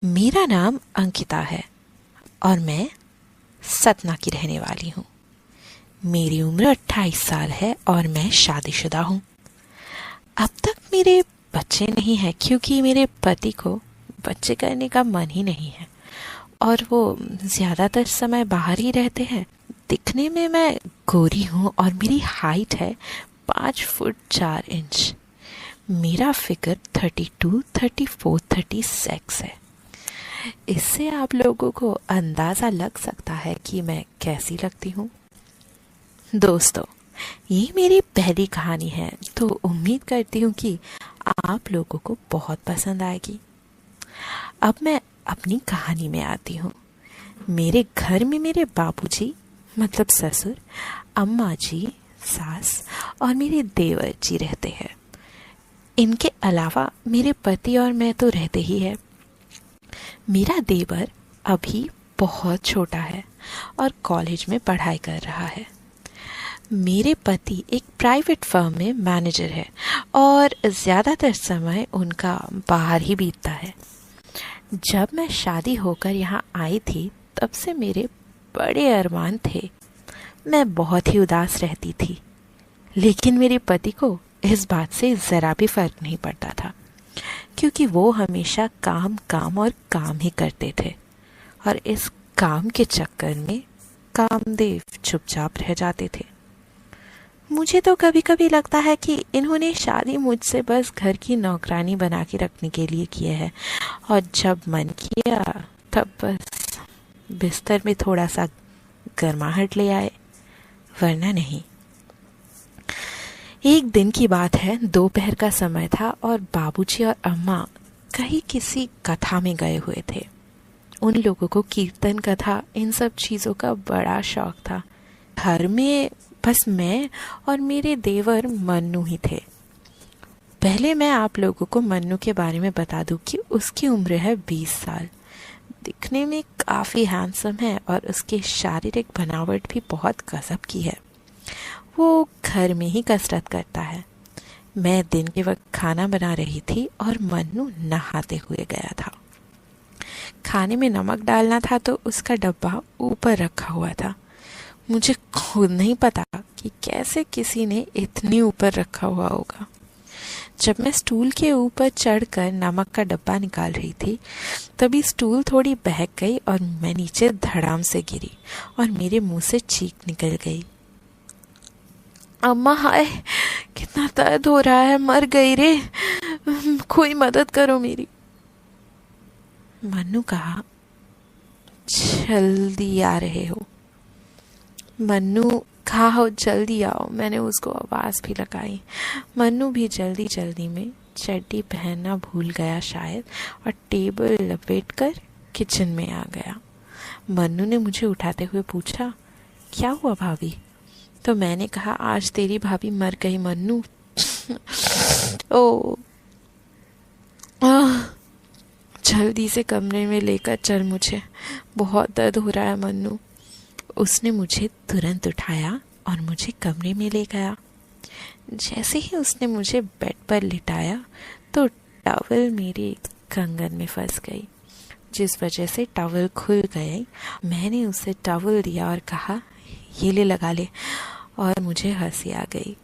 मेरा नाम अंकिता है और मैं सतना की रहने वाली हूँ। मेरी उम्र 28 साल है और मैं शादीशुदा हूँ। अब तक मेरे बच्चे नहीं हैं क्योंकि मेरे पति को बच्चे करने का मन ही नहीं है और वो ज़्यादातर समय बाहर ही रहते हैं। दिखने में मैं गोरी हूँ और मेरी हाइट है 5 फुट 4 इंच। मेरा फिगर 32, 34, 36 है। इससे आप लोगों को अंदाज़ा लग सकता है कि मैं कैसी लगती हूँ। दोस्तों, ये मेरी पहली कहानी है तो उम्मीद करती हूँ कि आप लोगों को बहुत पसंद आएगी। अब मैं अपनी कहानी में आती हूँ। मेरे घर में मेरे बाबूजी मतलब ससुर, अम्मा जी, सास और मेरे देवर जी रहते हैं। इनके अलावा मेरे पति और मैं तो रहते ही हैं। मेरा देवर अभी बहुत छोटा है और कॉलेज में पढ़ाई कर रहा है। मेरे पति एक प्राइवेट फर्म में मैनेजर है और ज़्यादातर समय उनका बाहर ही बीतता है। जब मैं शादी होकर यहाँ आई थी तब से मेरे बड़े अरमान थे। मैं बहुत ही उदास रहती थी, लेकिन मेरे पति को इस बात से ज़रा भी फर्क नहीं पड़ता था क्योंकि वो हमेशा काम काम और काम ही करते थे और इस काम के चक्कर में कामदेव चुपचाप रह जाते थे। मुझे तो कभी कभी लगता है कि इन्होंने शादी मुझसे बस घर की नौकरानी बना के रखने के लिए किया है और जब मन किया तब बस बिस्तर में थोड़ा सा गर्माहट ले आए, वरना नहीं। एक दिन की बात है, दोपहर का समय था और बाबूजी और अम्मा कहीं किसी कथा में गए हुए थे। उन लोगों को कीर्तन कथा इन सब चीज़ों का बड़ा शौक था। घर में बस मैं और मेरे देवर मन्नू ही थे। पहले मैं आप लोगों को मन्नू के बारे में बता दूं कि उसकी उम्र है 20 साल। दिखने में काफ़ी हैंडसम है और उसकी शारीरिक बनावट भी बहुत गजब की है। वो घर में ही कसरत करता है। मैं दिन के वक्त खाना बना रही थी और मन्नू नहाते हुए गया था। खाने में नमक डालना था तो उसका डब्बा ऊपर रखा हुआ था। मुझे खुद नहीं पता कि कैसे किसी ने इतने ऊपर रखा हुआ होगा। जब मैं स्टूल के ऊपर चढ़कर नमक का डब्बा निकाल रही थी तभी स्टूल थोड़ी बहक गई और मैं नीचे धड़ाम से गिरी और मेरे मुंह से चीख निकल गई। अम्मा हाय, कितना दर्द हो रहा है, मर गई रे, कोई मदद करो मेरी। मन्नू कहा, जल्दी आ रहे हो? मन्नू कहा, हो जल्दी आओ। मैंने उसको आवाज़ भी लगाई। मन्नू भी जल्दी जल्दी में चड्डी पहनना भूल गया शायद और टेबल लपेटकर किचन में आ गया। मन्नू ने मुझे उठाते हुए पूछा, क्या हुआ भाभी? तो मैंने कहा, आज तेरी भाभी मर गई मन्नू। ओ जल्दी से कमरे में लेकर चल, मुझे बहुत दर्द हो रहा है मन्नू। उसने मुझे तुरंत उठाया और मुझे कमरे में ले गया। जैसे ही उसने मुझे बेड पर लिटाया तो टॉवल मेरे कंगन में फंस गई, जिस वजह से टॉवल खुल गई। मैंने उसे टॉवल दिया और कहा, ये ले लगा ले, और मुझे हंसी आ गई।